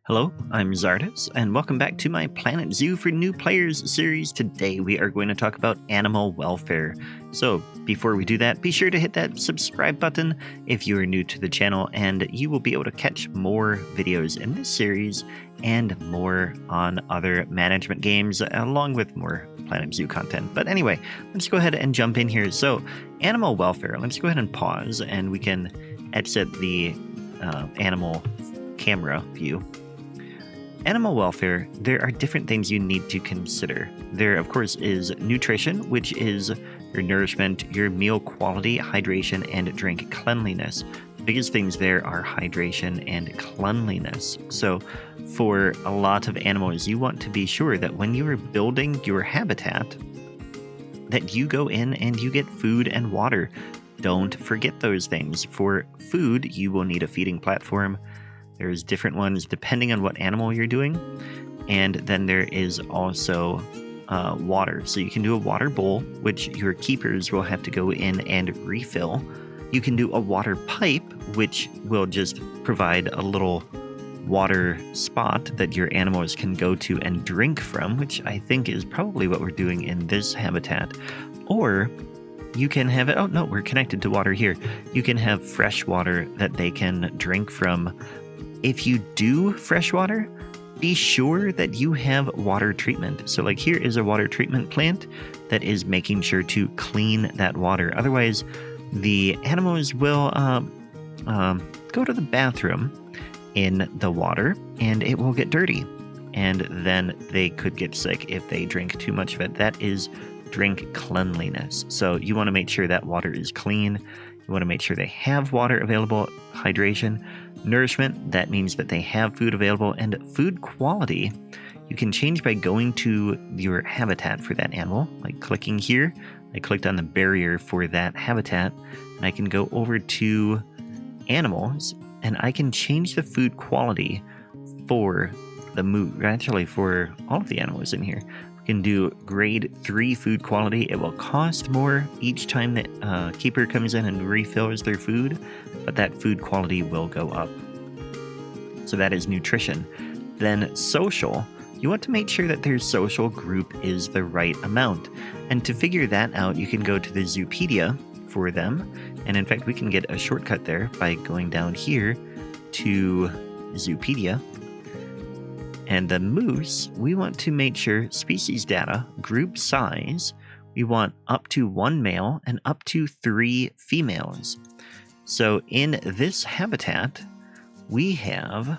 Hello, I'm Zardus, and welcome back to my Planet Zoo for New Players series. Today we are going to talk about animal welfare. So before we do that, be sure to hit that subscribe button if you are new to the channel, and you will be able to catch more videos in this series and more on other management games, along with more Planet Zoo content. But anyway, let's go ahead and jump in here. So animal welfare, let's go ahead and pause, and we can exit the animal camera view. Animal welfare, there are different things you need to consider. There, of course, is nutrition, which is your nourishment, your meal quality, hydration, and drink cleanliness. The biggest things there are hydration and cleanliness. So for a lot of animals, you want to be sure that when you are building your habitat, that you go in and you get food and water. Don't forget those things. For food, you will need a feeding platform. There's different ones depending on what animal you're doing. And then there is also water. So you can do a water bowl, which your keepers will have to go in and refill. You can do a water pipe, which will just provide a little water spot that your animals can go to and drink from, which I think is probably what we're doing in this habitat. Or you can have it, oh no, we're connected to water here. You can have fresh water that they can drink from. If you do freshwater, be sure that you have water treatment. So like here is a water treatment plant that is making sure to clean that water. Otherwise, the animals will go to the bathroom in the water and it will get dirty. And then they could get sick if they drink too much of it. That is drink cleanliness. So you want to make sure that water is clean. You want to make sure they have water available, hydration. Nourishment, that means that they have food available, and food quality, you can change by going to your habitat for that animal, like clicking here. I clicked on the barrier for that habitat, and I can go over to animals, and I can change the food quality for for all of the animals in here. We can do grade 3 food quality. It will cost more each time that keeper comes in and refills their food, but that food quality will go up. So that is nutrition. Then social, you want to make sure that their social group is the right amount. And to figure that out, you can go to the Zoopedia for them. And in fact, we can get a shortcut there by going down here to Zoopedia. And the moose, we want to make sure species data, group size, we want up to 1 male and up to 3 females. So in this habitat, we have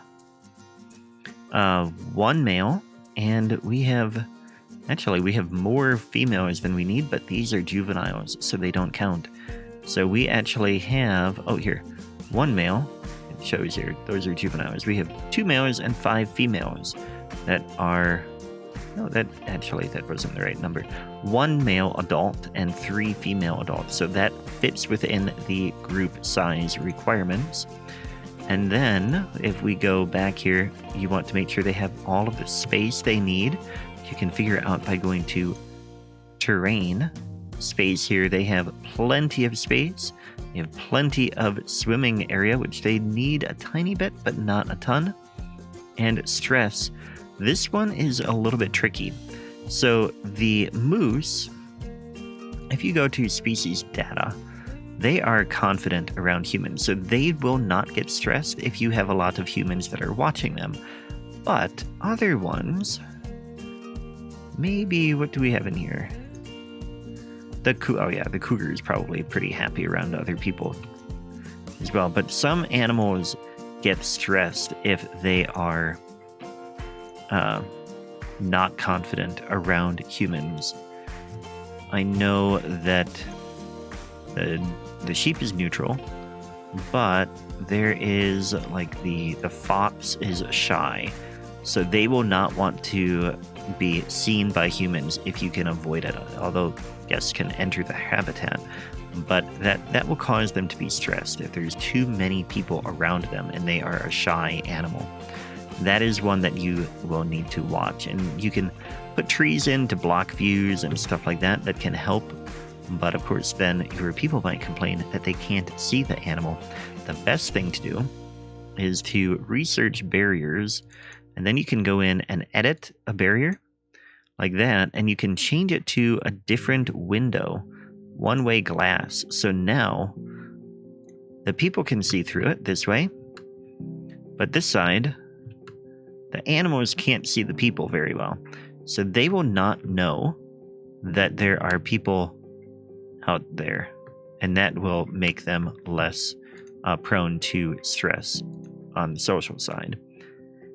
1 male, and we have more females than we need, but these are juveniles, so they don't count. So we actually have, 1 male. It shows here, those are juveniles. We have 2 males and 5 females that are, that wasn't the right number. 1 male adult and 3 female adults. So that fits within the group size requirements. And then if we go back here, you want to make sure they have all of the space they need. You can figure out by going to terrain space here. They have plenty of space. They have plenty of swimming area, which they need a tiny bit, but not a ton. And stress. This one is a little bit tricky. So the moose, if you go to species data, they are confident around humans. So they will not get stressed if you have a lot of humans that are watching them. But other ones, maybe, what do we have in here? The cougar is probably pretty happy around other people as well. But some animals get stressed if they are not confident around humans. I know that the sheep is neutral, but there is like the fox is shy, so they will not want to be seen by humans if you can avoid it, although guests can enter the habitat. But that will cause them to be stressed if there's too many people around them and they are a shy animal. That is one that you will need to watch, and you can put trees in to block views and stuff like that can help. But of course, then your people might complain that they can't see the animal. The best thing to do is to research barriers And then you can go in and edit a barrier like that, and you can change it to a different window, one-way glass. So now the people can see through it this way, but this side, the animals can't see the people very well. So they will not know that there are people out there, and that will make them less prone to stress on the social side.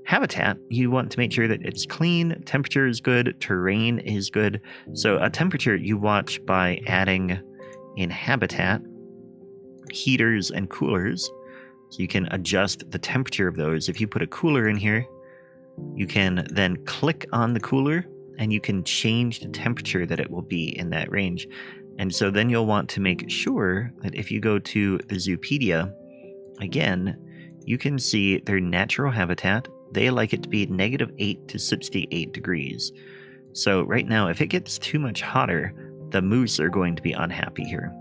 Habitat, you want to make sure that it's clean, temperature is good, terrain is good. So a temperature you watch by adding in habitat heaters and coolers. So you can adjust the temperature of those. If you put a cooler in here, you can then click on the cooler and you can change the temperature that it will be in that range. And so then you'll want to make sure that if you go to the Zoopedia, again, you can see their natural habitat. They like it to be -8 to 68 degrees. So right now, if it gets too much hotter, the moose are going to be unhappy here.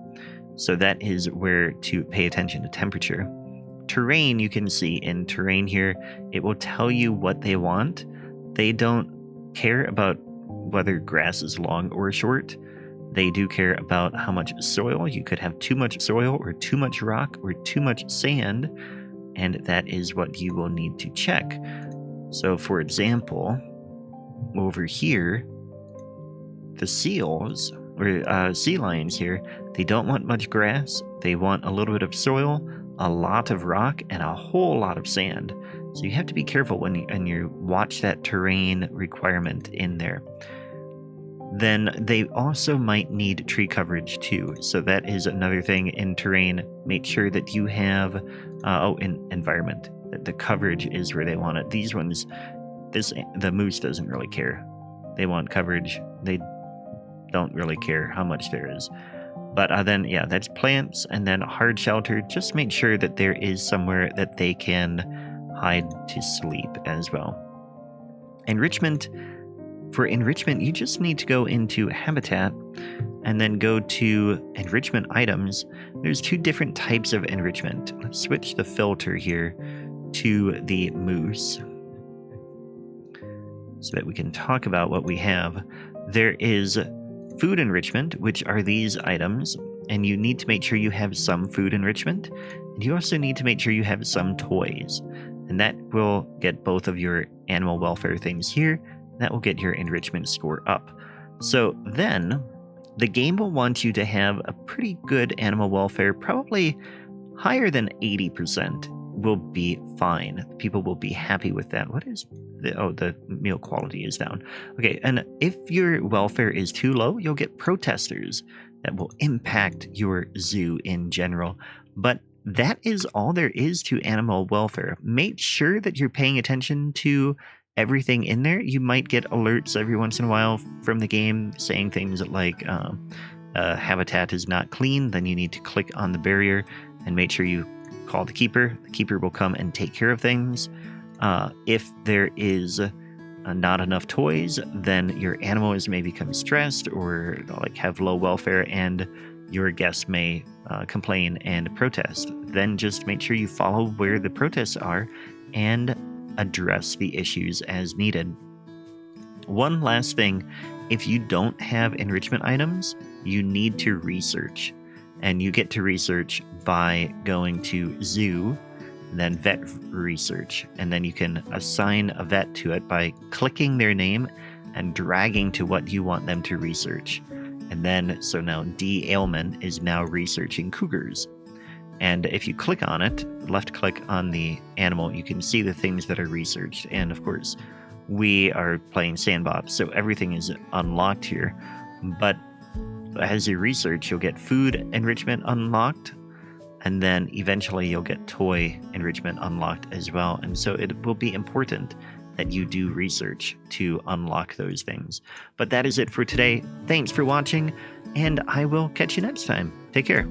So that is where to pay attention to temperature. Terrain, you can see in terrain here, it will tell you what they want. They don't care about whether grass is long or short. They do care about how much soil. You could have too much soil or too much rock or too much sand, and that is what you will need to check. So for example, over here, the seals or sea lions here, they don't want much grass. They want a little bit of soil, a lot of rock, and a whole lot of sand. So you have to be careful when you watch that terrain requirement in there. Then they also might need tree coverage too. So that is another thing in terrain. Make sure that you have, in environment, that the coverage is where they want it. These ones, the moose doesn't really care. They want coverage. They don't really care how much there is. But then, yeah, that's plants, and then hard shelter. Just make sure that there is somewhere that they can hide to sleep as well. Enrichment. For enrichment, you just need to go into habitat and then go to enrichment items. There's two different types of enrichment. Let's switch the filter here to the moose so that we can talk about what we have. There is food enrichment, which are these items, and you need to make sure you have some food enrichment, and you also need to make sure you have some toys, and that will get both of your animal welfare things here. That will get your enrichment score up. So then the game will want you to have a pretty good animal welfare, probably higher than 80% will be fine. People will be happy with that. What is the meal quality is down. Okay, and if your welfare is too low, you'll get protesters that will impact your zoo in general. But that is all there is to animal welfare. Make sure that you're paying attention to everything in there. You might get alerts every once in a while from the game saying things like habitat is not clean. Then you need to click on the barrier and make sure you call the keeper. The keeper will come and take care of things. If there is not enough toys, then your animals may become stressed or like have low welfare, and your guests may complain and protest. Then just make sure you follow where the protests are and address the issues as needed. One last thing, if you don't have enrichment items, you need to research. And you get to research by going to zoo, then vet research. And then you can assign a vet to it by clicking their name and dragging to what you want them to research. And then, so now D. Ailman is now researching cougars. And if you click on it, left click on the animal, you can see the things that are researched. And of course, we are playing sandbox, so everything is unlocked here. But as you research, you'll get food enrichment unlocked, and then eventually you'll get toy enrichment unlocked as well. And so it will be important that you do research to unlock those things. But that is it for today. Thanks for watching, and I will catch you next time. Take care.